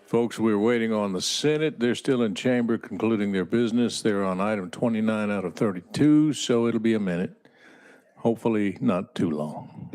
Folks, we're waiting on the Senate. They're still in chamber concluding their business. They're on item 29 out of 32, so it'll be a minute. Hopefully not too long.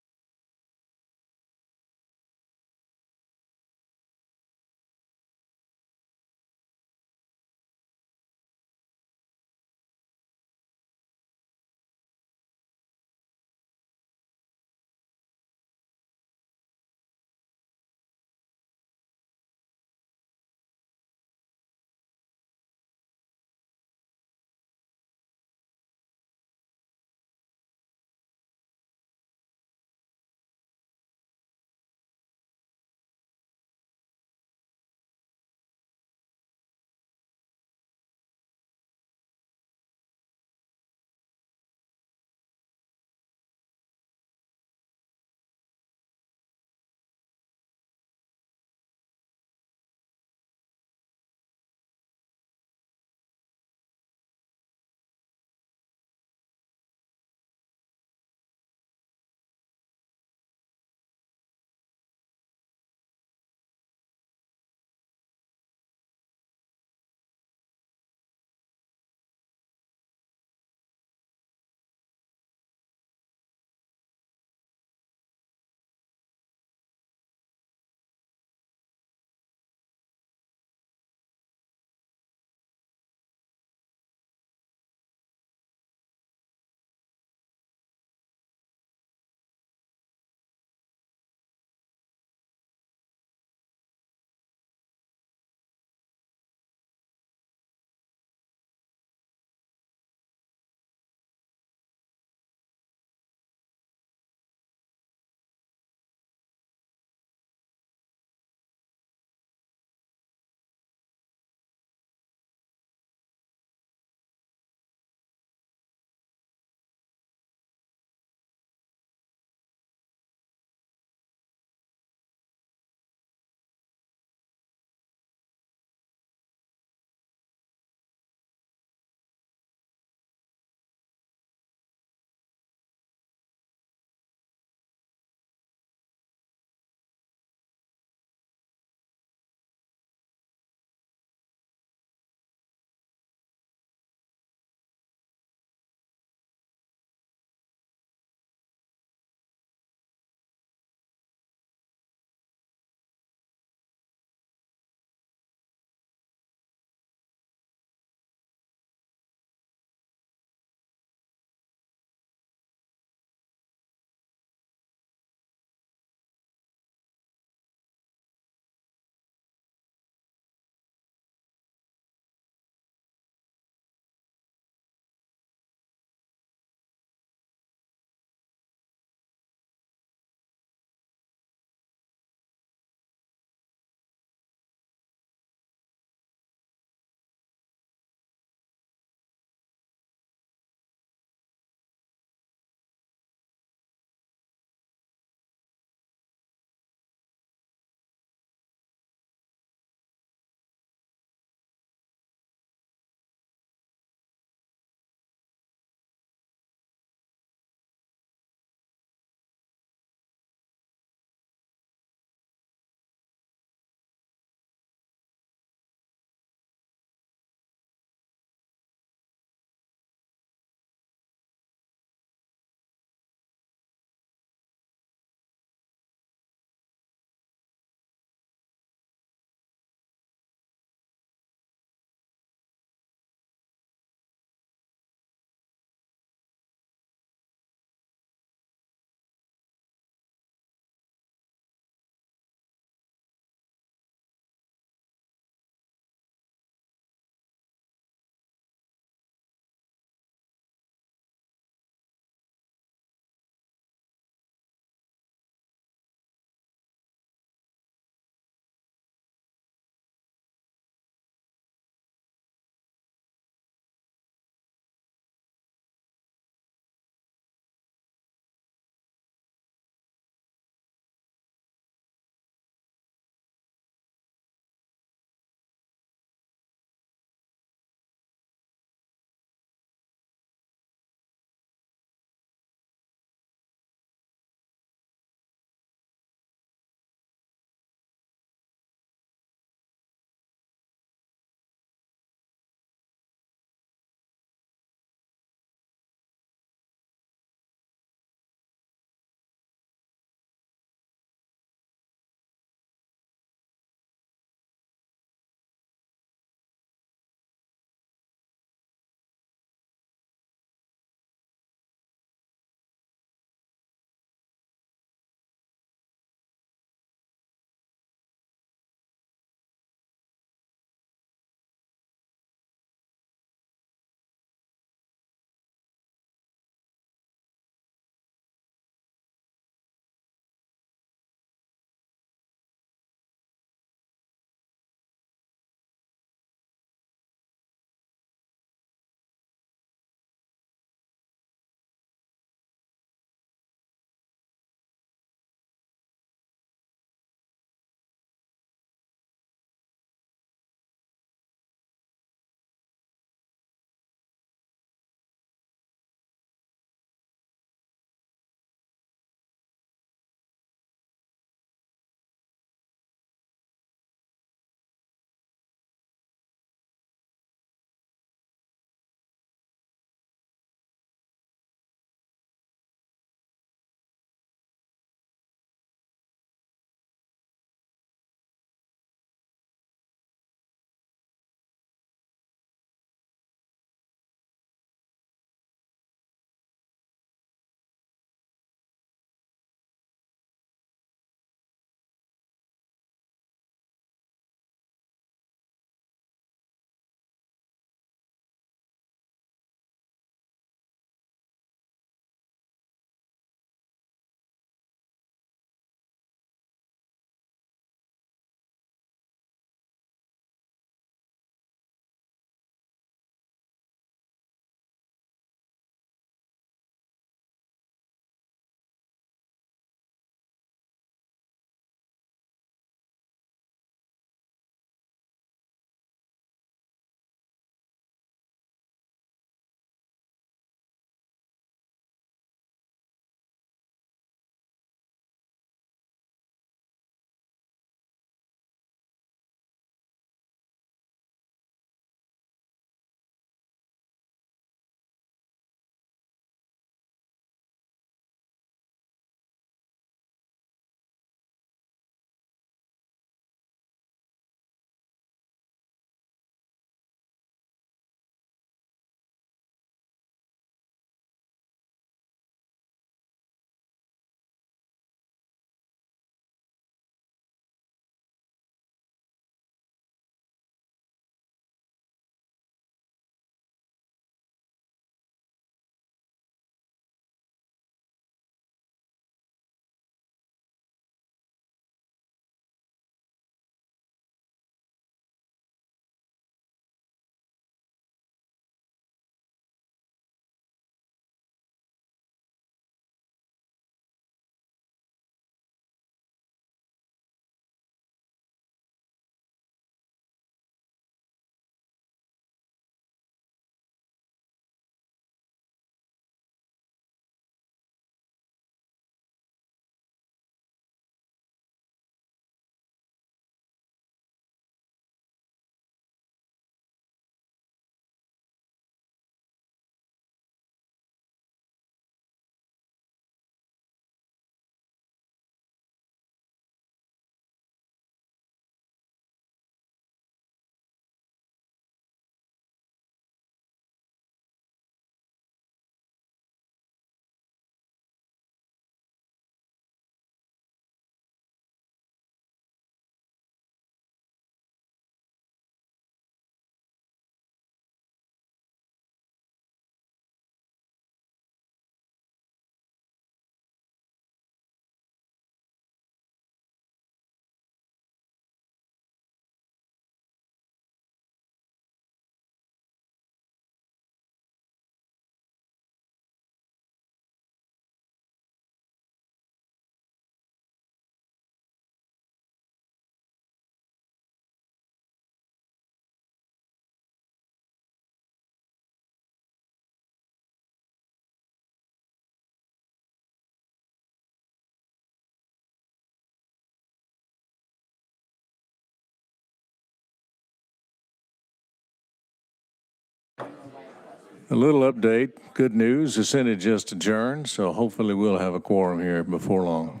A little update, good news, the Senate just adjourned, so hopefully we'll have a quorum here before long.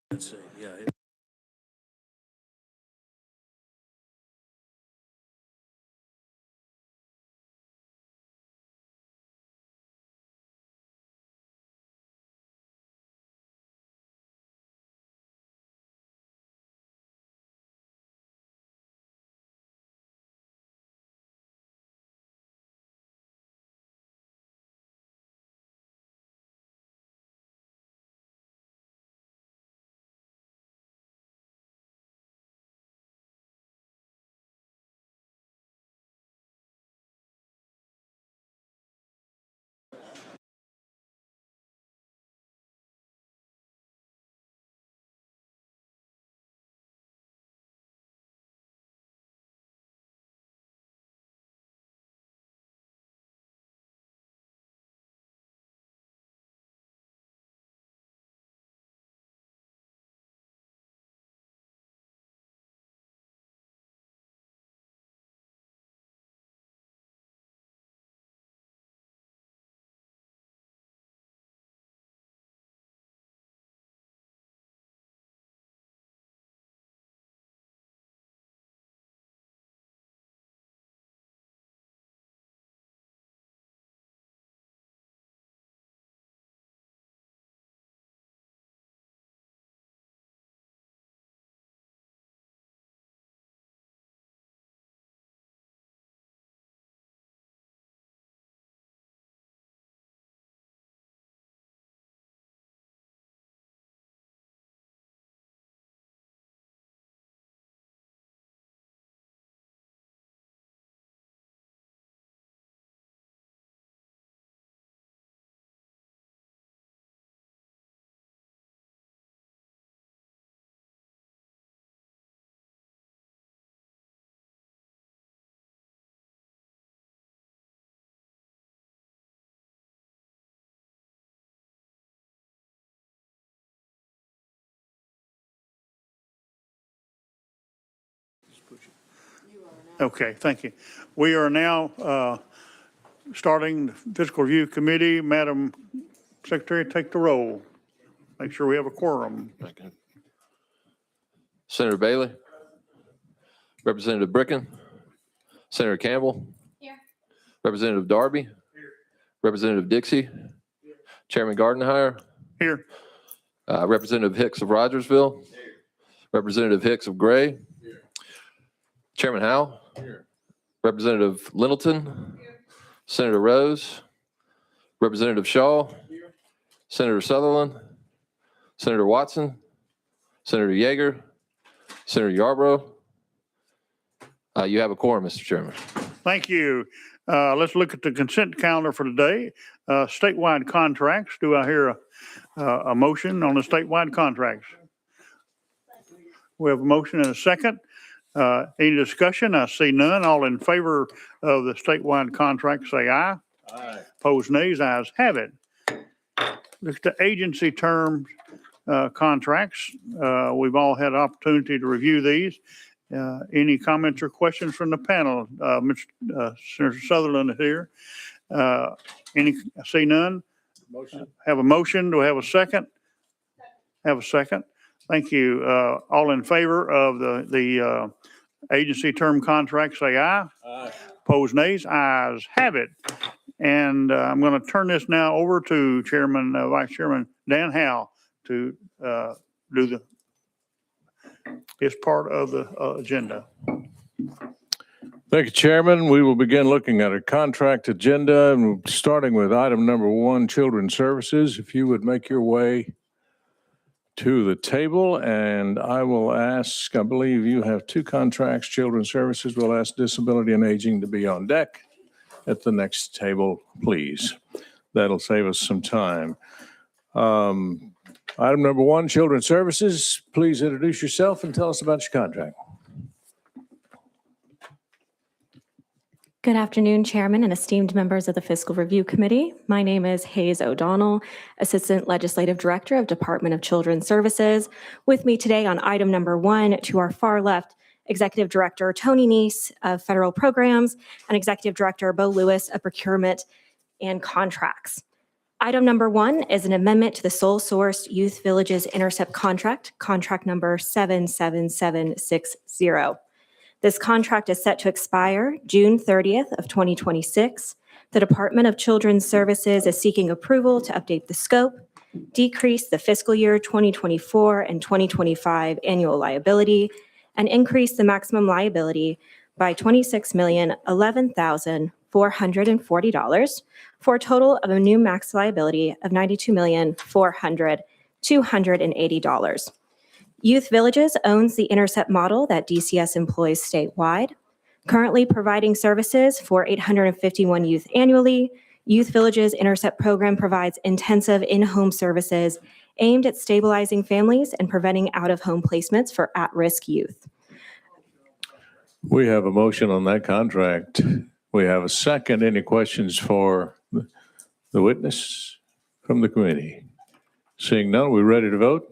Let's see, yeah. Okay, thank you. We are now starting the Fiscal Review Committee. Madam Secretary, take the roll. Make sure we have a quorum. Okay. Senator Bailey. Representative Bricken. Senator Campbell. Here. Representative Darby. Representative Dixie. Chairman Gardenhire. Here. Representative Hicks of Rogersville. Representative Hicks of Gray. Chairman Howe. Representative Littleton. Senator Rose. Representative Shaw. Senator Sutherland. Senator Watson. Senator Yeager. Senator Yarborough. You have a quorum, Mr. Chairman. Thank you. Let's look at the consent calendar for today. Statewide contracts. Do I hear a motion on the statewide contracts? We have a motion and a second. Any discussion? I see none. All in favor of the statewide contract, say aye. Aye. Opposed, nays. Ayes have it. Look at the agency terms contracts. We've all had opportunity to review these. Any comments or questions from the panel? Senator Sutherland is here. I see none. Motion. Have a motion. Do I have a second? Have a second. Thank you. All in favor of the agency term contract, say aye. Aye. Opposed, nays. Ayes have it. And I'm going to turn this now over to Vice Chairman Dan Howe to do his part of the agenda. Thank you, Chairman. We will begin looking at a contract agenda, and starting with item number 1, Children's Services. If you would make your way to the table, and I will ask, I believe you have 2 contracts, Children's Services. We'll ask Disability and Aging to be on deck at the next table, please. That'll save us some time. Item number 1, Children's Services. Please introduce yourself and tell us about your contract. Good afternoon, Chairman and esteemed members of the Fiscal Review Committee. My name is Hayes O'Donnell, Assistant Legislative Director of Department of Children's Services. With me today on item number 1, to our far left, Executive Director Tony Neese of Federal Programs and Executive Director Bo Lewis of Procurement and Contracts. Item number 1 is an amendment to the sole source Youth Villages Intercept contract, contract number 77760. This contract is set to expire June 30th of 2026. The Department of Children's Services is seeking approval to update the scope, decrease the fiscal year 2024 and 2025 annual liability, and increase the maximum liability by $26,011,440 for a total of a new max liability of $92,400,280. Youth Villages owns the Intercept model that DCS employs statewide. Currently providing services for 851 youth annually, Youth Villages Intercept program provides intensive in-home services aimed at stabilizing families and preventing out-of-home placements for at-risk youth. We have a motion on that contract. We have a second. Any questions for the witness from the committee? Seeing none, we're ready to vote.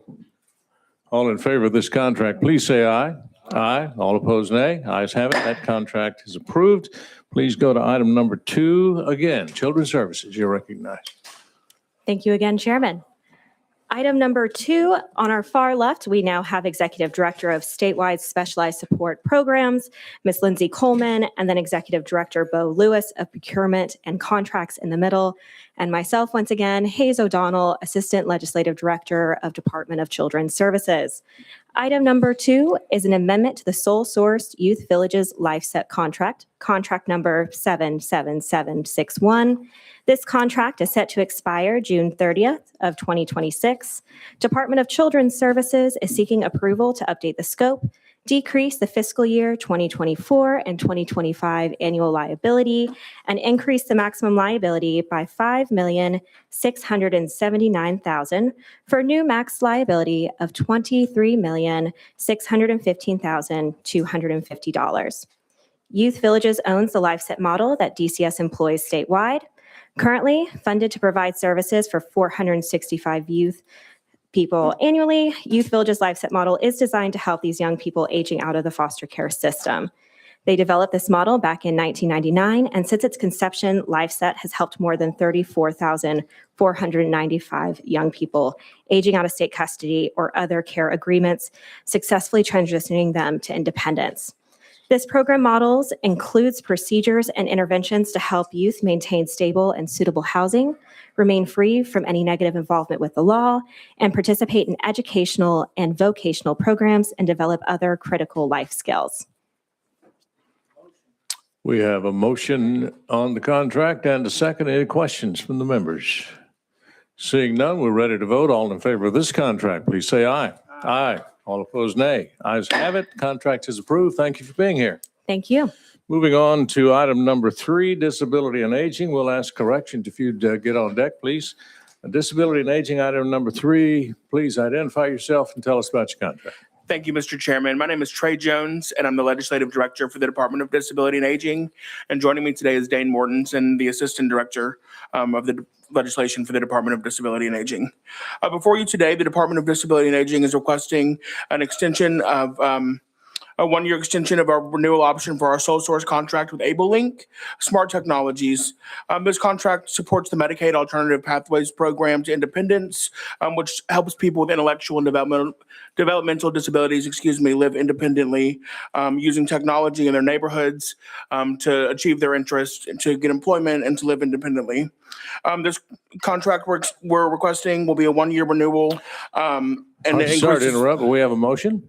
All in favor of this contract, please say aye. Aye. All opposed, nay. Ayes have it. That contract is approved. Please go to item number 2. Again, Children's Services, you're recognized. Thank you again, Chairman. Item number 2, on our far left, we now have Executive Director of Statewide Specialized Support Programs, Ms. Lindsay Coleman, and then Executive Director Bo Lewis of Procurement and Contracts in the middle, and myself once again, Hayes O'Donnell, Assistant Legislative Director of Department of Children's Services. Item number 2 is an amendment to the sole source Youth Villages LifeSet contract, contract number 77761. This contract is set to expire June 30th of 2026. Department of Children's Services is seeking approval to update the scope, decrease the fiscal year 2024 and 2025 annual liability, and increase the maximum liability by $5,679,000 for a new max liability of $23,615,250. Youth Villages owns the LifeSet model that DCS employs statewide. Currently funded to provide services for 465 youth people annually, Youth Villages LifeSet model is designed to help these young people aging out of the foster care system. They developed this model back in 1999, and since its conception, LifeSet has helped more than 34,495 young people aging out of state custody or other care agreements, successfully transitioning them to independence. This program models includes procedures and interventions to help youth maintain stable and suitable housing, remain free from any negative involvement with the law, and participate in educational and vocational programs and develop other critical life skills. We have a motion on the contract and a second. Any questions from the members? Seeing none, we're ready to vote. All in favor of this contract, please say aye. Aye. All opposed, nay. Ayes have it. Contract is approved. Thank you for being here. Thank you. Moving on to item number 3, disability and aging. We'll ask corrections if you'd get on deck, please. Disability and aging, item number 3. Please identify yourself and tell us about your contract. Thank you, Mr. Chairman. My name is Trey Jones, and I'm the Legislative Director for the Department of Disability and Aging. And joining me today is Dane Mortensen, the Assistant Director of the legislation for the Department of Disability and Aging. Before you today, the Department of Disability and Aging is requesting an extension of a 1-year extension of our renewal option for our sole source contract with AbleLink Smart Technologies. This contract supports the Medicaid Alternative Pathways Program to Independence, which helps people with intellectual and developmental disabilities, live independently using technology in their neighborhoods to achieve their interests, to get employment, and to live independently. This contract we're requesting will be a 1-year renewal. Sorry to interrupt, but we have a motion.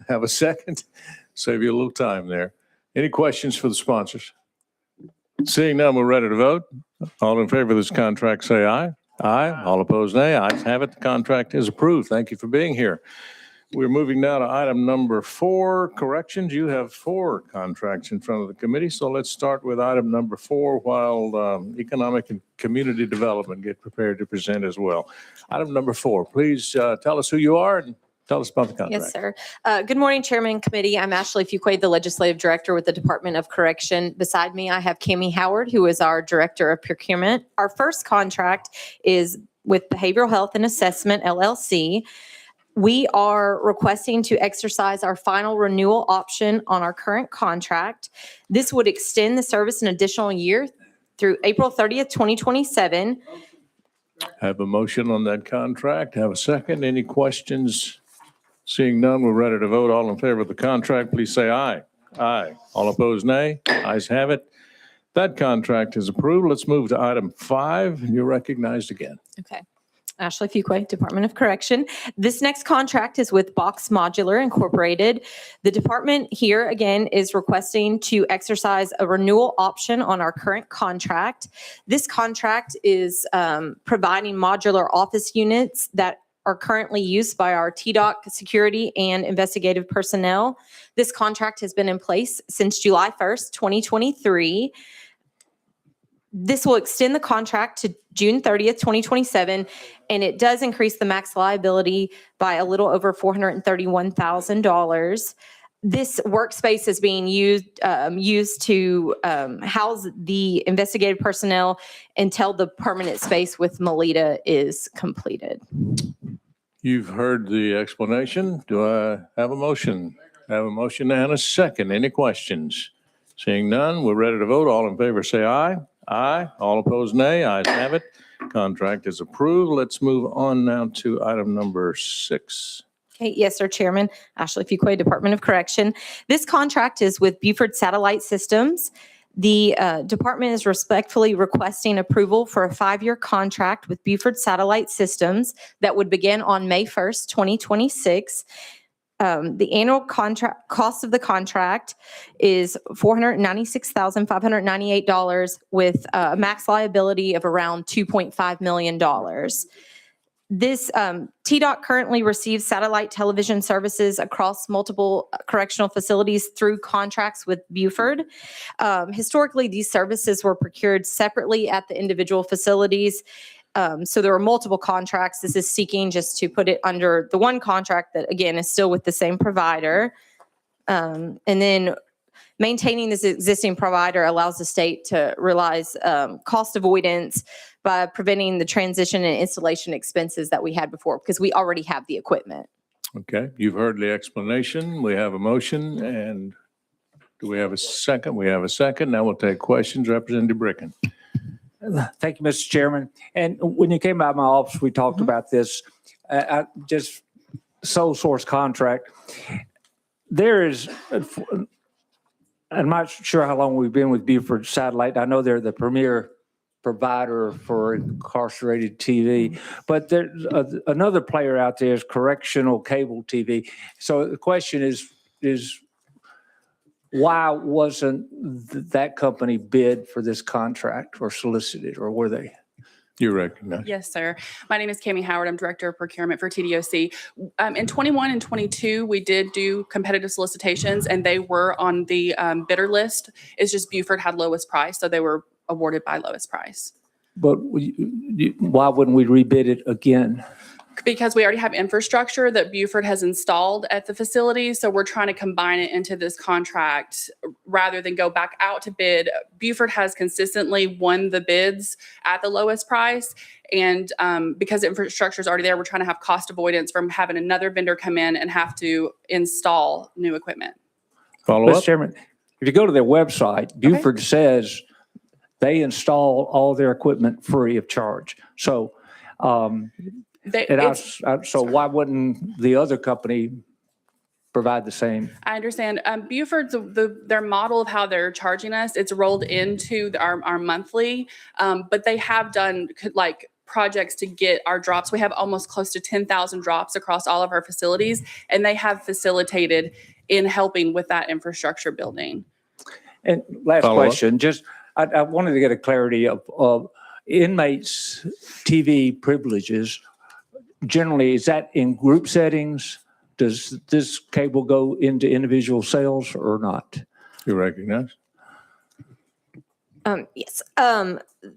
Have a second. Save you a little time there. Any questions for the sponsors? Seeing none, we're ready to vote. All in favor of this contract, say aye. Aye. All opposed, nay. Ayes have it. The contract is approved. Thank you for being here. We're moving now to item number 4, corrections. You have 4 contracts in front of the committee, so let's start with item number 4 while Economic and Community Development get prepared to present as well. Item number 4, please tell us who you are and tell us about the contract. Yes, sir. Good morning, Chairman and Committee. I'm Ashley Fuquay, the Legislative Director with the Department of Correction. Beside me, I have Cammie Howard, who is our Director of Procurement. Our first contract is with Behavioral Health and Assessment, LLC. We are requesting to exercise our final renewal option on our current contract. This would extend the service an additional year through April 30th, 2027. Have a motion on that contract. Have a second. Any questions? Seeing none, we're ready to vote. All in favor of the contract, please say aye. Aye. All opposed, nay. Ayes have it. That contract is approved. Let's move to item 5. You're recognized again. Okay. Ashley Fuquay, Department of Correction. This next contract is with Box Modular Incorporated. The department here again is requesting to exercise a renewal option on our current contract. This contract is providing modular office units that are currently used by our TDOC security and investigative personnel. This contract has been in place since July 1st, 2023. This will extend the contract to June 30th, 2027, and it does increase the max liability by a little over $431,000. This workspace is being used to house the investigative personnel until the permanent space with Melita is completed. You've heard the explanation. Do I have a motion? I have a motion and a second. Any questions? Seeing none, we're ready to vote. All in favor, say aye. Aye. All opposed, nay. Ayes have it. Contract is approved. Let's move on now to item number 6. Okay, yes, sir, Chairman. Ashley Fuquay, Department of Correction. This contract is with Buford Satellite Systems. The department is respectfully requesting approval for a 5-year contract with Buford Satellite Systems that would begin on May 1st, 2026. The annual contract cost of the contract is $496,598 with a max liability of around $2.5 million. This TDOC currently receives satellite television services across multiple correctional facilities through contracts with Buford. Historically, these services were procured separately at the individual facilities. So there are multiple contracts. This is seeking just to put it under the one contract that, again, is still with the same provider. And then maintaining this existing provider allows the state to realize cost avoidance by preventing the transition and installation expenses that we had before, because we already have the equipment. Okay, you've heard the explanation. We have a motion, and do we have a second? We have a second. Now we'll take questions. Representative Bricken. Thank you, Mr. Chairman. And when you came by my office, we talked about this, just sole source contract. There is, I'm not sure how long we've been with Buford Satellite. I know they're the premier provider for incarcerated TV, but there's another player out there is correctional cable TV. So the question is why wasn't that company bid for this contract or solicited, or were they? You recognize. Yes, sir. My name is Cammie Howard. I'm Director of Procurement for TDOC. In 21 and 22, we did do competitive solicitations, and they were on the bidder list. It's just Buford had lowest price, so they were awarded by lowest price. But why wouldn't we rebid it again? Because we already have infrastructure that Buford has installed at the facility, so we're trying to combine it into this contract rather than go back out to bid. Buford has consistently won the bids at the lowest price, and because infrastructure is already there, we're trying to have cost avoidance from having another vendor come in and have to install new equipment. Follow Mr. up? Chairman, if you go to their website, Buford says they install all their equipment free of charge. So, so why wouldn't the other company provide the same? I understand. Buford's their model of how they're charging us, it's rolled into our monthly, but they have done like projects to get our drops. We have almost close to 10,000 drops across all of our facilities, and they have facilitated in helping with that infrastructure building. And last Follow up. question, just I wanted to get a clarity of inmates' TV privileges. Generally, is that in group settings? Does this cable go into individual cells or not? You recognize. Yes,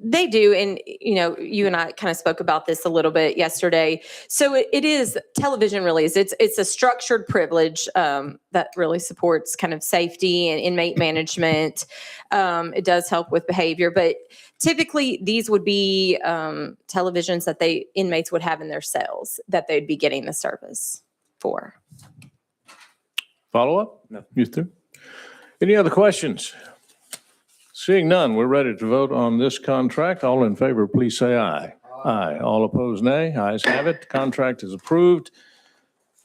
they do. And, you and I kind of spoke about this a little bit yesterday. So it is television really is. It's a structured privilege that really supports kind of safety and inmate management. It does help with behavior, but typically these would be televisions that inmates would have in their cells that they'd be getting the service for. Follow up? No. You through? Any other questions? Seeing none, we're ready to vote on this contract. All in favor, please say aye. Aye. All opposed, nay. Ayes have it. The contract is approved.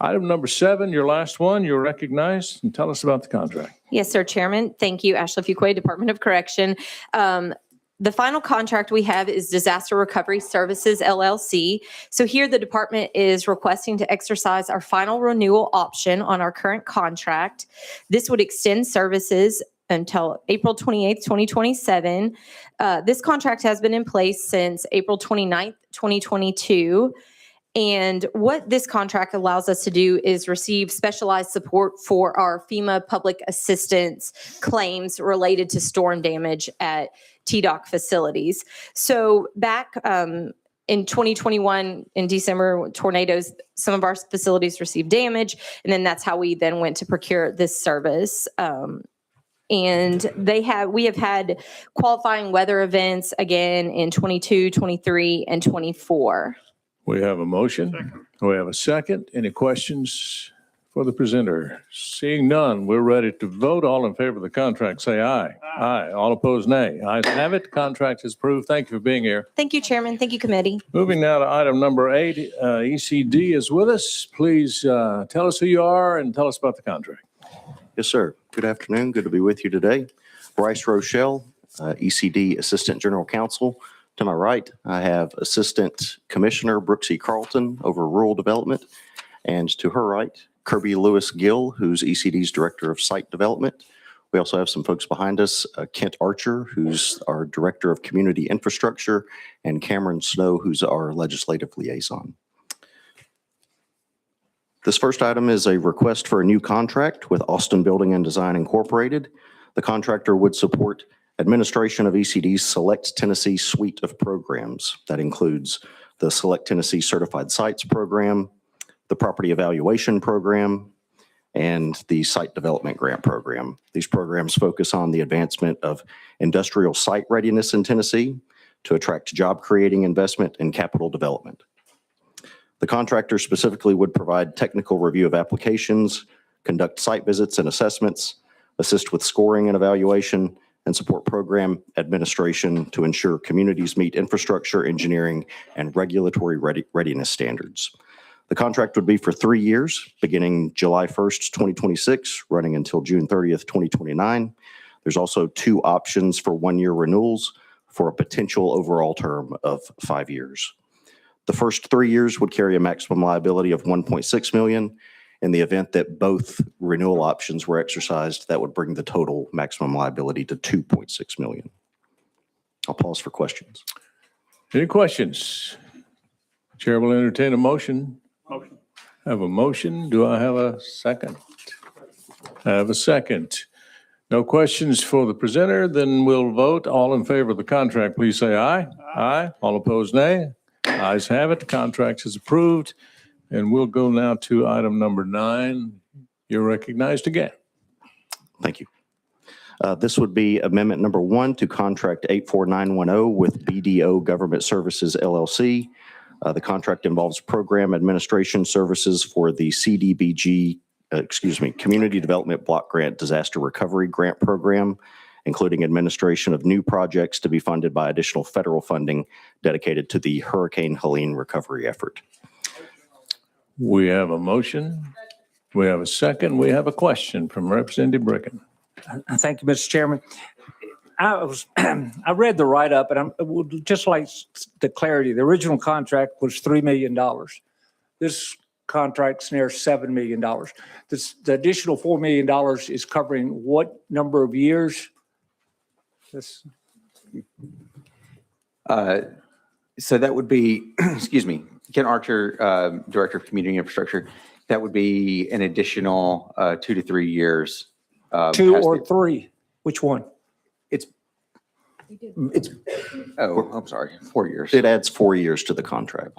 Item number 7, your last one, you're recognized, and tell us about the contract. Yes, sir, Chairman. Thank you, Ashley Fuquay, Department of Correction. The final contract we have is Disaster Recovery Services LLC. So here the department is requesting to exercise our final renewal option on our current contract. This would extend services until April 28th, 2027. This contract has been in place since April 29th, 2022. And what this contract allows us to do is receive specialized support for our FEMA public assistance claims related to storm damage at TDOC facilities. So back in 2021, in December, tornadoes, some of our facilities received damage, and then that's how we then went to procure this service. And we have had qualifying weather events again in 22, 23, and 24. We have a motion. We have a second. Any questions for the presenter? Seeing none, we're ready to vote. All in favor of the contract, say aye. Aye. All opposed, nay. Ayes have it. Contract is approved. Thank you for being here. Thank you, Chairman. Thank you, Committee. Moving now to item number 8, ECD is with us. Please tell us who you are and tell us about the contract. Yes, sir. Good afternoon. Good to be with you today. Bryce Rochelle, ECD Assistant General Counsel. To my right, I have Assistant Commissioner Brooksy Carlton over Rural Development. And to her right, Kirby Lewis Gill, who's ECD's Director of Site Development. We also have some folks behind us, Kent Archer, who's our Director of Community Infrastructure, and Cameron Snow, who's our Legislative Liaison. This first item is a request for a new contract with Austin Building and Design Incorporated. The contractor would support administration of ECD's Select Tennessee suite of programs. That includes the Select Tennessee Certified Sites Program, the Property Evaluation Program, and the Site Development Grant Program. These programs focus on the advancement of industrial site readiness in Tennessee to attract job-creating investment and capital development. The contractor specifically would provide technical review of applications, conduct site visits and assessments, assist with scoring and evaluation, and support program administration to ensure communities meet infrastructure, engineering, and regulatory readiness standards. The contract would be for 3 years, beginning July 1st, 2026, running until June 30th, 2029. There's also 2 options for 1-year renewals for a potential overall term of 5 years. The first 3 years would carry a maximum liability of $1.6 million. In the event that both renewal options were exercised, that would bring the total maximum liability to $2.6 million. I'll pause for questions. Any questions? Chair will entertain a motion. Motion. I have a motion. Do I have a second? I have a second. No questions for the presenter, then we'll vote. All in favor of the contract, please say aye. Aye. All opposed, nay. Ayes have it. The contract is approved. And we'll go now to item number 9. You're recognized again. Thank you. This would be amendment number 1 to contract 84910 with BDO Government Services LLC. The contract involves program administration services for the CDBG, Community Development Block Grant Disaster Recovery Grant Program, including administration of new projects to be funded by additional federal funding dedicated to the Hurricane Helene recovery effort. We have a motion. We have a second. We have a question from Representative Bricken. Thank you, Mr. Chairman. I read the write-up, and I would just like the clarity. The original contract was $3 million. This contract's near $7 million. The additional $4 million is covering what number of years? So that would be, excuse me, Ken Archer, Director of Community Infrastructure. That would be an additional 2 to 3 years. 2 or 3? Which one? I'm sorry, 4 years. It adds 4 years to the contract.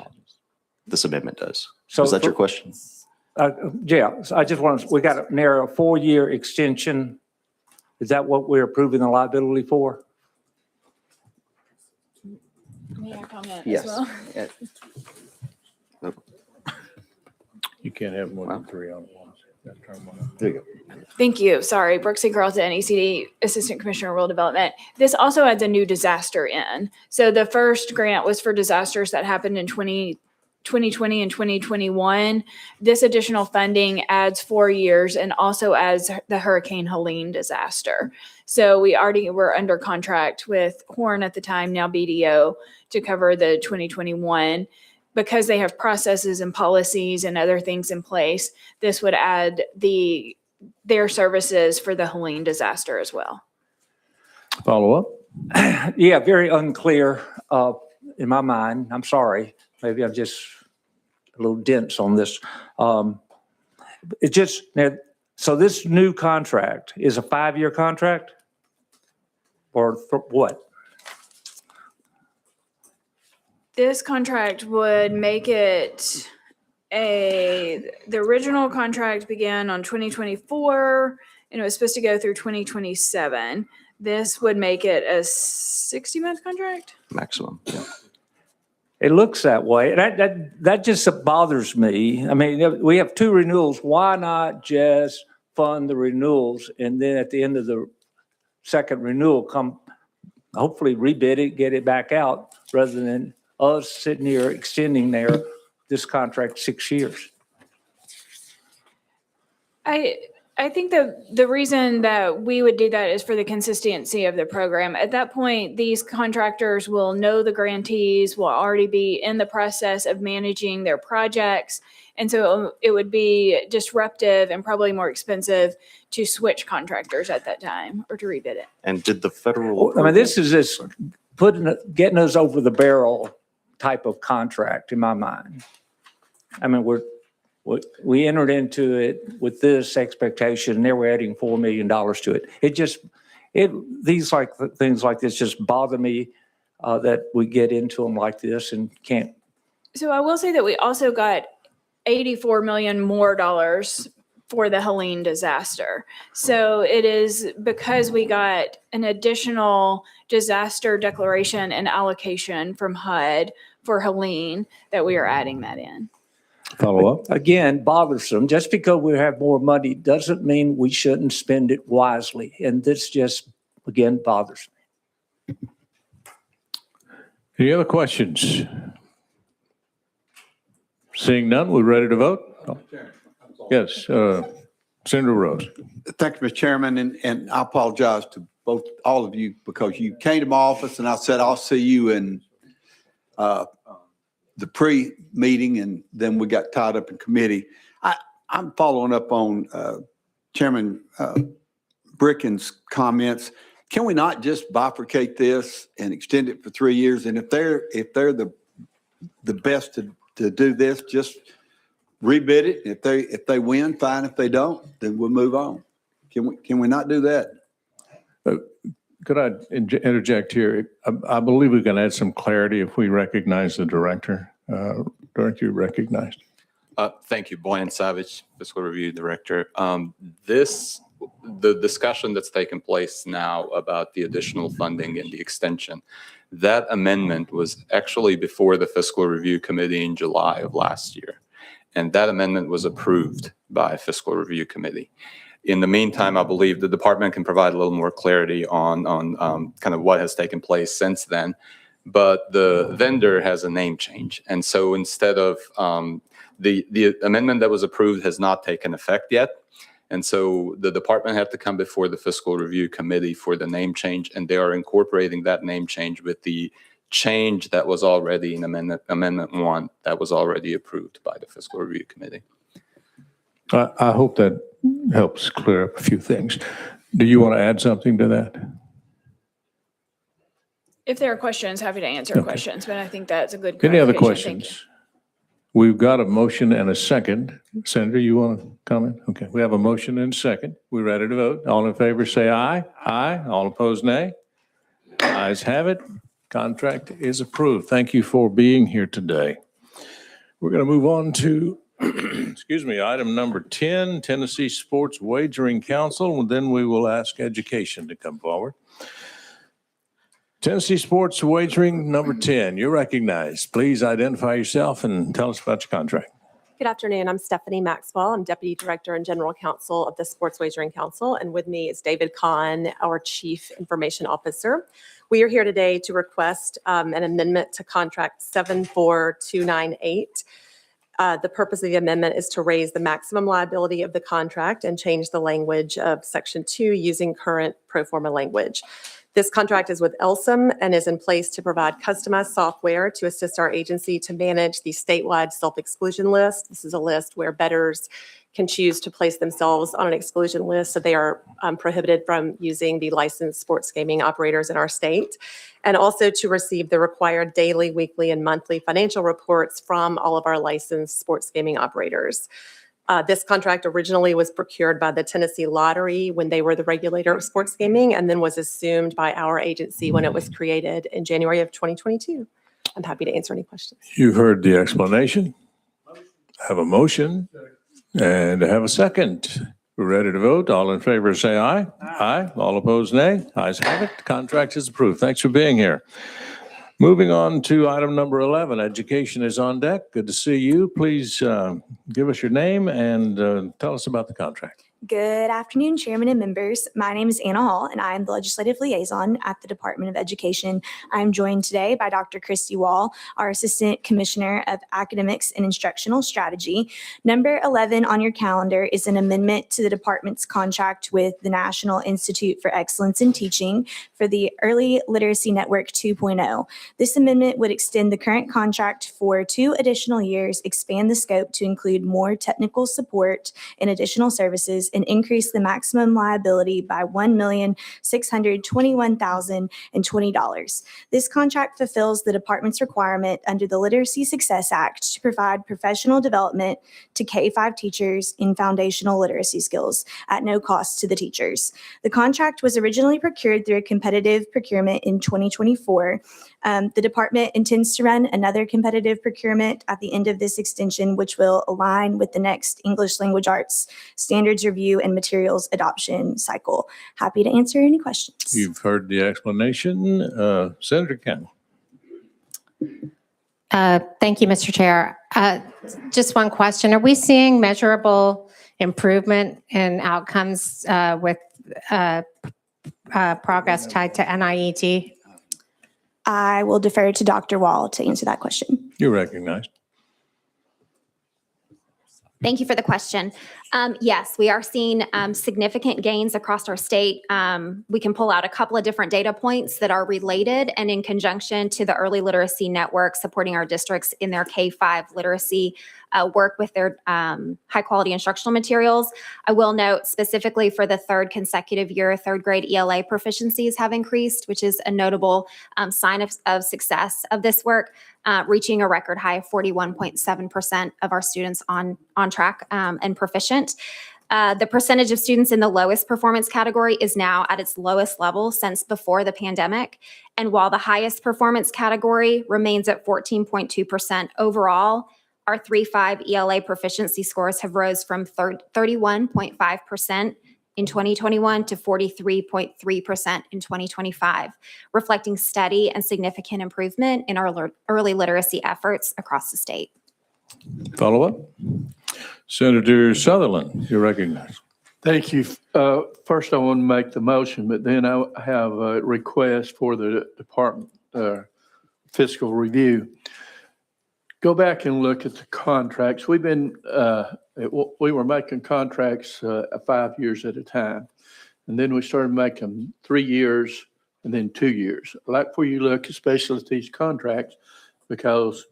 This amendment does. So Is that your question? Yeah, so I just want we got a narrow 4-year extension. Is that what we're approving the liability for? May I comment Yes. as well? Yeah. You can't have more than 3 on once. Thank you. Sorry, Brooksy Carlton, ECD Assistant Commissioner of Rural Development. This also adds a new disaster in. So the first grant was for disasters that happened in 2020 and 2021. This additional funding adds 4 years and also adds the Hurricane Helene disaster. So we already were under contract with Horn at the time, now BDO, to cover the 2021. Because they have processes and policies and other things in place, this would add their services for the Helene disaster as well. Follow up? Yeah, very unclear in my mind. I'm sorry. Maybe I'm just a little dense on this. It just, so this new contract is a 5-year contract? Or what? This contract would make it the original contract began on 2024 and it was supposed to go through 2027. This would make it a 60-month contract? Maximum. Yeah. It looks that way. That just bothers me. I mean, we have 2 renewals. Why not just fund the renewals and then at the end of the second renewal, hopefully rebid it, get it back out rather than us sitting here extending this contract 6 years. I think the reason that we would do that is for the consistency of the program. At that point, these contractors will know the grantees, will already be in the process of managing their projects. And so it would be disruptive and probably more expensive to switch contractors at that time or to rebid it. And did the federal? I mean, this is just getting us over the barrel type of contract in my mind. I mean, we entered into it with this expectation, and now we're adding $4 million to it. Things like this just bother me that we get into them like this and can't. So I will say that we also got $84 million more for the Helene disaster. So it is because we got an additional disaster declaration and allocation from HUD for Helene that we are adding that in. Follow up? Again, bothersome. Just because we have more money doesn't mean we shouldn't spend it wisely. And this just, again, bothers me. Any other questions? Seeing none, we're ready to vote? Yes, Senator Rose. Thank you, Mr. Chairman, and I apologize to all of you because you came to my office and I said, I'll see you in the pre-meeting, and then we got tied up in committee. I'm following up on Chairman Bricken's comments. Can we not just bifurcate this and extend it for 3 years? And if they're the best to do this, just rebid it. If they win, fine. If they don't, then we'll move on. Can we not do that? Could I interject here? I believe we can add some clarity if we recognize the director. Director, you're recognized. Thank you, Boyan Savage, Fiscal Review Director. The discussion that's taken place now about the additional funding and the extension, that amendment was actually before the Fiscal Review Committee in July of last year. And that amendment was approved by Fiscal Review Committee. In the meantime, I believe the department can provide a little more clarity on kind of what has taken place since then. But the vendor has a name change. And so instead of the amendment that was approved has not taken effect yet. And so the department had to come before the Fiscal Review Committee for the name change, and they are incorporating that name change with the change that was already in Amendment 1 that was already approved by the Fiscal Review Committee. I hope that helps clear up a few things. Do you want to add something to that? If there are questions, happy to answer questions, but I think that's a good Any other clarification. Thank you. questions? We've got a motion and a second. Senator, you want to comment? Okay, we have a motion and a second. We're ready to vote. All in favor, say aye. Aye. All opposed, nay. Ayes have it. Contract is approved. Thank you for being here today. We're going to move on to, excuse me, item number 10, Tennessee Sports Wagering Council, and then we will ask education to come forward. Tennessee Sports Wagering, number 10, you're recognized. Please identify yourself and tell us about your contract. Good afternoon. I'm Stephanie Maxwell. I'm Deputy Director and General Counsel of the Sports Wagering Council, and with me is David Kahn, our Chief Information Officer. We are here today to request an amendment to Contract 74298. The purpose of the amendment is to raise the maximum liability of the contract and change the language of Section 2 using current pro forma language. This contract is with Elsum and is in place to provide customized software to assist our agency to manage the statewide self-exclusion list. This is a list where bettors can choose to place themselves on an exclusion list, so they are prohibited from using the licensed sports gaming operators in our state, and also to receive the required daily, weekly, and monthly financial reports from all of our licensed sports gaming operators. This contract originally was procured by the Tennessee Lottery when they were the regulator of sports gaming, and then was assumed by our agency when it was created in January of 2022. I'm happy to answer any questions. You've heard the explanation. Have a motion and have a second. We're ready to vote. All in favor, say aye. Aye. All opposed, nay. Ayes have it. The contract is approved. Thanks for being here. Moving on to item number 11, education is on deck. Good to see you. Please give us your name and tell us about the contract. Good afternoon, Chairman and members. My name is Anna Hall, and I am the Legislative Liaison at the Department of Education. I'm joined today by Dr. Christy Wall, our Assistant Commissioner of Academics and Instructional Strategy. Number 11 on your calendar is an amendment to the department's contract with the National Institute for Excellence in Teaching for the Early Literacy Network 2.0. This amendment would extend the current contract for 2 additional years, expand the scope to include more technical support and additional services, and increase the maximum liability by $1,621,020. This contract fulfills the department's requirement under the Literacy Success Act to provide professional development to K-5 teachers in foundational literacy skills at no cost to the teachers. The contract was originally procured through a competitive procurement in 2024. The department intends to run another competitive procurement at the end of this extension, which will align with the next English Language Arts Standards Review and Materials Adoption cycle. Happy to answer any questions. You've heard the explanation. Senator Kent. Thank you, Mr. Chair. Just one question. Are we seeing measurable improvement in outcomes with progress tied to NIET? I will defer to Dr. Wall to answer that question. You're recognized. Thank you for the question. Yes, we are seeing significant gains across our state. We can pull out a couple of different data points that are related and in conjunction to the Early Literacy Network supporting our districts in their K-5 literacy work with their high quality instructional materials. I will note specifically for the 3rd consecutive year, 3rd grade ELA proficiencies have increased, which is a notable sign of success of this work, reaching a record high of 41.7% of our students on track and proficient. The percentage of students in the lowest performance category is now at its lowest level since before the pandemic. And while the highest performance category remains at 14.2% overall, our 3-5 ELA proficiency scores have rose from 31.5% in 2021 to 43.3% in 2025, reflecting steady and significant improvement in our early literacy efforts across the state. Follow up? Senator Sutherland, you're recognized. Thank you. First, I want to make the motion, but then I have a request for the department fiscal review. Go back and look at the contracts. We were making contracts 5 years at a time, and then we started making 3 years and then 2 years. I'd like for you to look especially at these contracts, because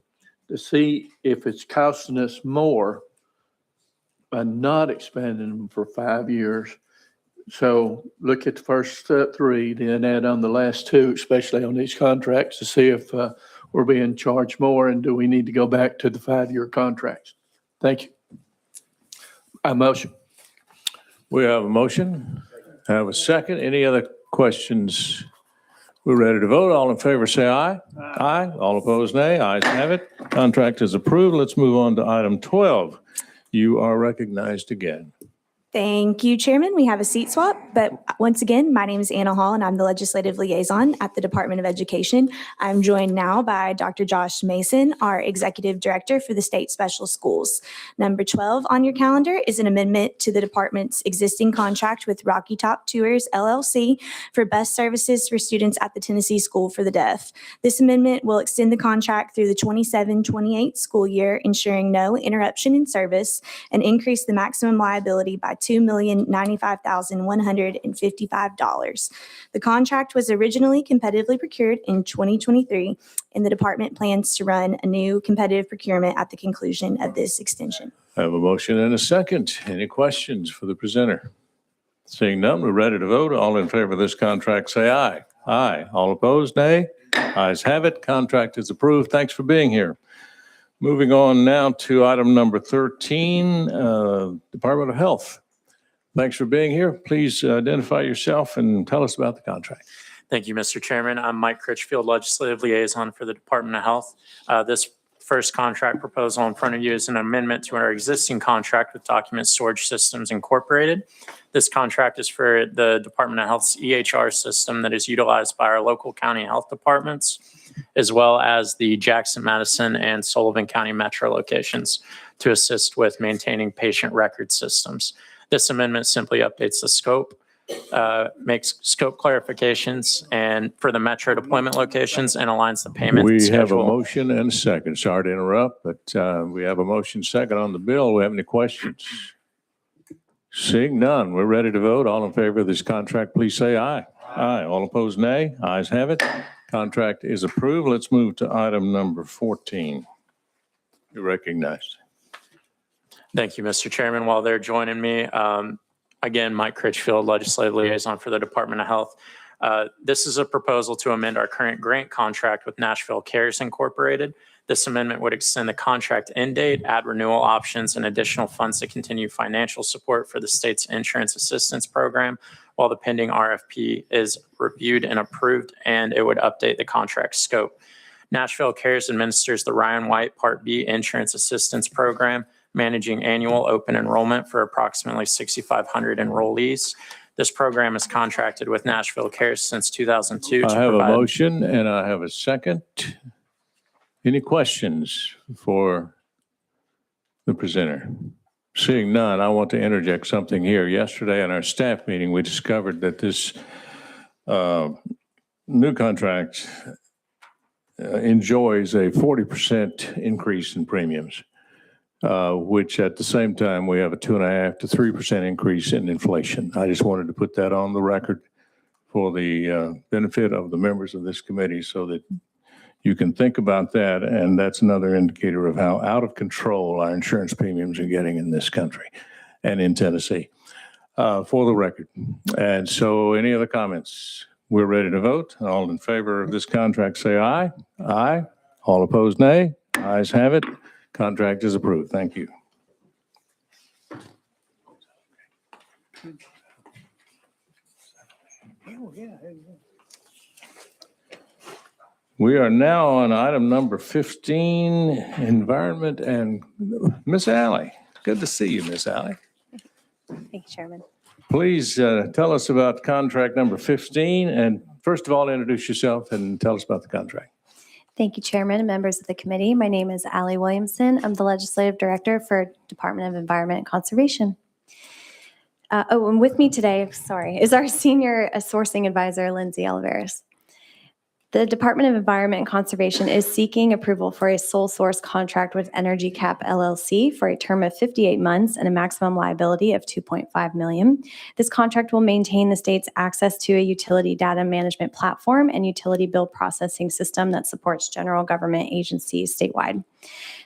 to see if it's costing us more by not expanding them for 5 years. So look at the first 3, then add on the last 2, especially on these contracts, to see if we're being charged more, and do we need to go back to the 5-year contracts? Thank you. I motion. We have a motion. I have a second. Any other questions? We're ready to vote. All in favor, say aye. Aye. All opposed, nay. Ayes have it. Contract is approved. Let's move on to item 12. You are recognized again. Thank you, Chairman. We have a seat swap, but once again, my name is Anna Hall, and I'm the Legislative Liaison at the Department of Education. I'm joined now by Dr. Josh Mason, our Executive Director for the State Special Schools. Number 12 on your calendar is an amendment to the department's existing contract with Rocky Top Tours, LLC, for bus services for students at the Tennessee School for the Deaf. This amendment will extend the contract through the 27-28 school year, ensuring no interruption in service, and increase the maximum liability by $2,095,155. The contract was originally competitively procured in 2023, and the department plans to run a new competitive procurement at the conclusion of this extension. I have a motion and a second. Any questions for the presenter? Seeing none, we're ready to vote. All in favor of this contract, say aye. Aye. All opposed, nay. Ayes have it. Contract is approved. Thanks for being here. Moving on now to item number 13, Department of Health. Thanks for being here. Please identify yourself and tell us about the contract. Thank you, Mr. Chairman. I'm Mike Critchfield, Legislative Liaison for the Department of Health. This first contract proposal in front of you is an amendment to our existing contract with Document Storage Systems Incorporated. This contract is for the Department of Health's EHR system that is utilized by our local county health departments, as well as the Jackson, Madison, and Sullivan County metro locations to assist with maintaining patient record systems. This amendment simply updates the scope, makes scope clarifications and for the metro deployment locations and aligns the payment We schedule. have a motion and a second. Sorry to interrupt, but we have a motion second on the bill. Do we have any questions? Seeing none, we're ready to vote. All in favor of this contract, please say aye. Aye. All opposed, nay. Ayes have it. Contract is approved. Let's move to item number 14. You're recognized. Thank you, Mr. Chairman. While they're joining me, again, Mike Critchfield, Legislative Liaison for the Department of Health. This is a proposal to amend our current grant contract with Nashville Cares Incorporated. This amendment would extend the contract end date, add renewal options, and additional funds to continue financial support for the state's insurance assistance program while the pending RFP is reviewed and approved, and it would update the contract scope. Nashville Cares administers the Ryan White Part B Insurance Assistance Program, managing annual open enrollment for approximately 6,500 enrollees. This program is contracted with Nashville Cares since 2002. I have a motion and I have a second. Any questions for the presenter? Seeing none, I want to interject something here. Yesterday in our staff meeting, we discovered that this new contract enjoys a 40% increase in premiums. Which at the same time, we have a 2.5% to 3% increase in inflation. I just wanted to put that on the record for the benefit of the members of this committee so that you can think about that. And that's another indicator of how out of control our insurance premiums are getting in this country and in Tennessee, for the record. And so any other comments? We're ready to vote. All in favor of this contract, say aye. Aye. All opposed, nay. Ayes have it. Contract is approved. Thank you. We are now on item number 15, Environment and Miss Alley. Good to see you, Miss Alley. Thank you, Chairman. Please tell us about contract number 15. And first of all, introduce yourself and tell us about the contract. Thank you, Chairman and members of the committee. My name is Allie Williamson. I'm the Legislative Director for Department of Environment and Conservation. And with me today, is our Senior Sourcing Advisor, Lindsay Oliveris. The Department of Environment and Conservation is seeking approval for a sole source contract with Energy Cap LLC for a term of 58 months and a maximum liability of $2.5 million. This contract will maintain the state's access to a utility data management platform and utility bill processing system that supports general government agencies statewide.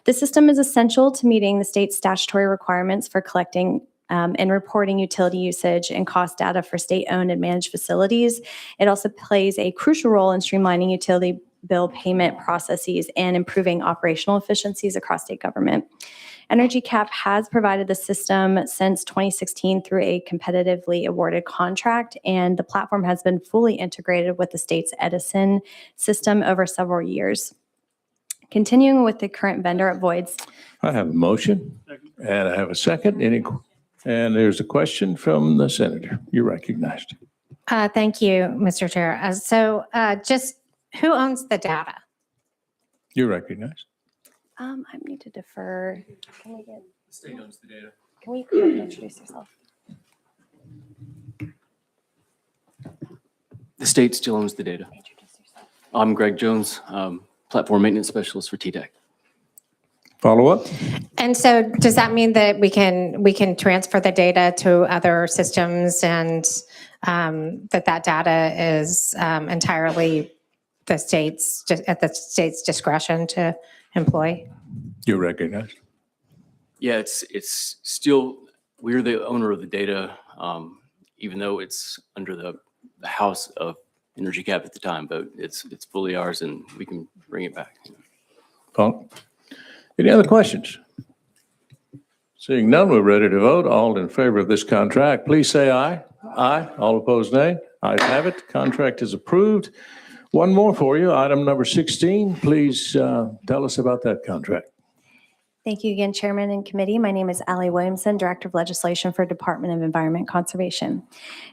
The system is essential to meeting the state's statutory requirements for collecting and reporting utility usage and cost data for state-owned and managed facilities. It also plays a crucial role in streamlining utility bill payment processes and improving operational efficiencies across state government. Energy Cap has provided the system since 2016 through a competitively awarded contract, and the platform has been fully integrated with the state's Edison system over several years. Continuing with the current vendor avoids. I have a motion and I have a second. And there's a question from the senator. You're recognized. Thank you, Mr. Chair. Just who owns the data? You're recognized. I need to defer. Can we get, The state owns the data. can we come up and introduce yourself? The state still owns the data. Introduce yourself. I'm Greg Jones, Platform Maintenance Specialist for TDEC. Follow up? And so does that mean that we can transfer the data to other systems and that data is entirely at the state's discretion to employ? You're recognized. Yeah, it's still, we're the owner of the data, even though it's under the House of Energy Cap at the time, but it's fully ours and we can bring it back. Paul? Any other questions? Seeing none, we're ready to vote. All in favor of this contract, please say aye. Aye. All opposed, nay. Ayes have it. Contract is approved. One more for you. Item number 16. Please tell us about that contract. Thank you again, Chairman and Committee. My name is Allie Williamson, Director of Legislation for Department of Environment Conservation.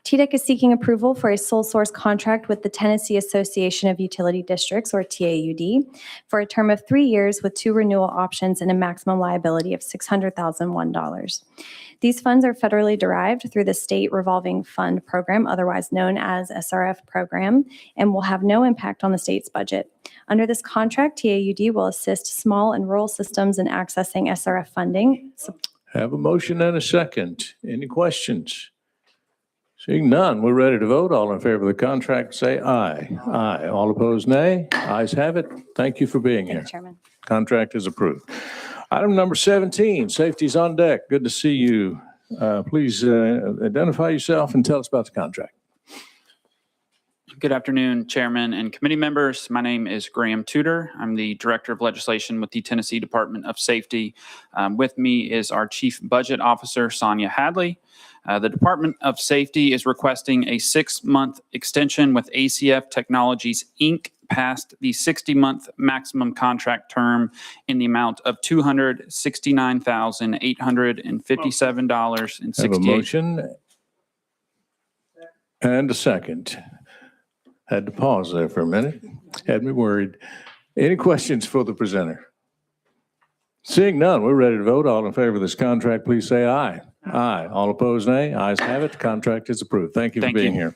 TDEC is seeking approval for a sole source contract with the Tennessee Association of Utility Districts, or TAUD, for a term of 3 years with 2 renewal options and a maximum liability of $600,001. These funds are federally derived through the State Revolving Fund Program, otherwise known as SRF program, and will have no impact on the state's budget. Under this contract, TAUD will assist small and rural systems in accessing SRF funding. Have a motion and a second. Any questions? Seeing none, we're ready to vote. All in favor of the contract, say aye. Aye. All opposed, nay. Ayes have it. Thank you for being here. Thank you, Chairman. Contract is approved. Item number 17, safety's on deck. Good to see you. Please identify yourself and tell us about the contract. Good afternoon, Chairman and committee members. My name is Graham Tudor. I'm the Director of Legislation with the Tennessee Department of Safety. With me is our Chief Budget Officer, Sonia Hadley. The Department of Safety is requesting a 6-month extension with ACF Technologies, Inc., past the 60-month maximum contract term in the amount of $269,857.68. Have a motion and a second. Had to pause there for a minute. Had me worried. Any questions for the presenter? Seeing none, we're ready to vote. All in favor of this contract, please say aye. Aye. All opposed, nay. Ayes have it. The contract is approved. Thank you for being here.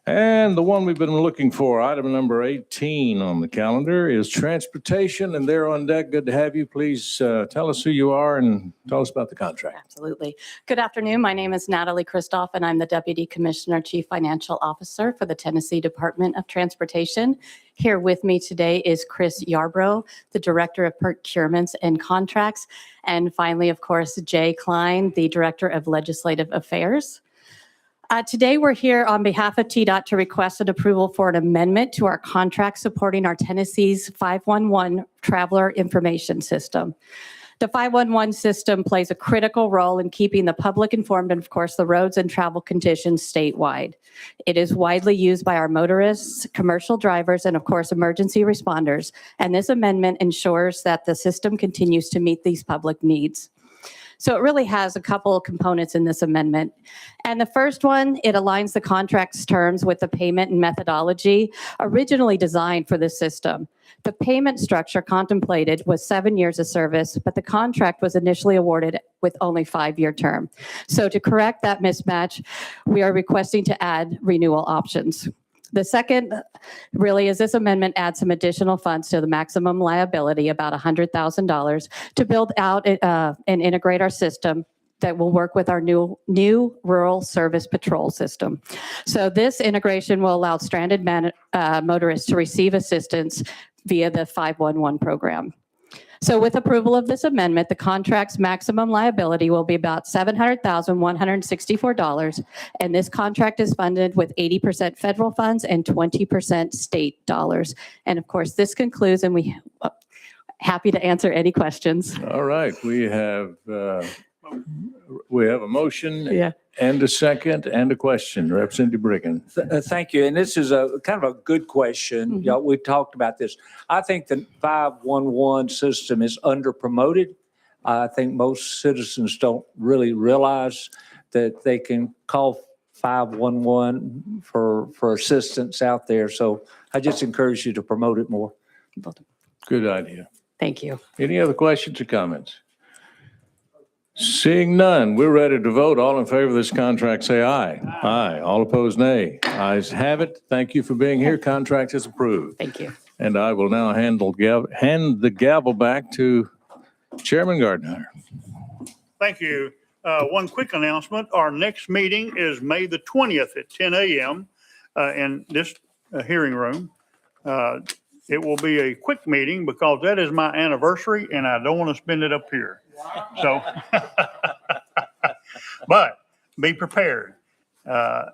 And the one we've been looking for, item number 18 on the calendar, is transportation, and they're on deck. Good to have you. Please tell us who you are and tell us about the contract. Absolutely. Good afternoon. My name is Natalie Kristoff, and I'm the Deputy Commissioner, Chief Financial Officer for the Tennessee Department of Transportation. Here with me today is Chris Yarbrough, the Director of Procurements and Contracts, and finally, of course, Jay Klein, the Director of Legislative Affairs. Today, we're here on behalf of TDOT to request an approval for an amendment to our contract supporting our Tennessee's 511 Traveler Information System. The 511 system plays a critical role in keeping the public informed and, of course, the roads and travel conditions statewide. It is widely used by our motorists, commercial drivers, and, of course, emergency responders. And this amendment ensures that the system continues to meet these public needs. So it really has a couple of components in this amendment. And the first one, it aligns the contract's terms with the payment and methodology originally designed for the system. The payment structure contemplated was 7 years of service, but the contract was initially awarded with only 5-year term. So to correct that mismatch, we are requesting to add renewal options. The second really is this amendment adds some additional funds to the maximum liability, about $100,000, to build out and integrate our system that will work with our new rural service patrol system. So this integration will allow stranded motorists to receive assistance via the 511 program. So with approval of this amendment, the contract's maximum liability will be about $700,164, and this contract is funded with 80% federal funds and 20% state dollars. And of course, this concludes, and we happy to answer any questions. All right, we have a motion and a second and a question. Representative Brigham. Thank you. And this is a kind of a good question. We talked about this. I think the 511 system is under promoted. I think most citizens don't really realize that they can call 511 for assistance out there. So I just encourage you to promote it more. Good idea. Thank you. Any other questions or comments? Seeing none, we're ready to vote. All in favor of this contract, say aye. Aye. All opposed, nay. Ayes have it. Thank you for being here. Contract is approved. Thank you. And I will now hand the gavel back to Chairman Gardner. Thank you. One quick announcement. Our next meeting is May the 20th at 10 a.m. In this hearing room. It will be a quick meeting because that is my anniversary and I don't want to spend it up here. So, but be prepared. I'll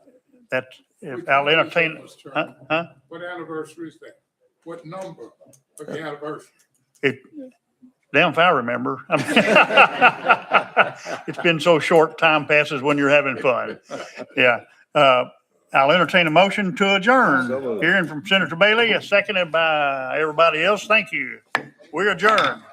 entertain. Huh? What anniversary is that? What number of the anniversary? Damn if I remember. It's been so short, time passes when you're having fun. Yeah. I'll entertain a motion to adjourn. Hearing from Senator Bailey, seconded by everybody else. Thank you. We adjourn.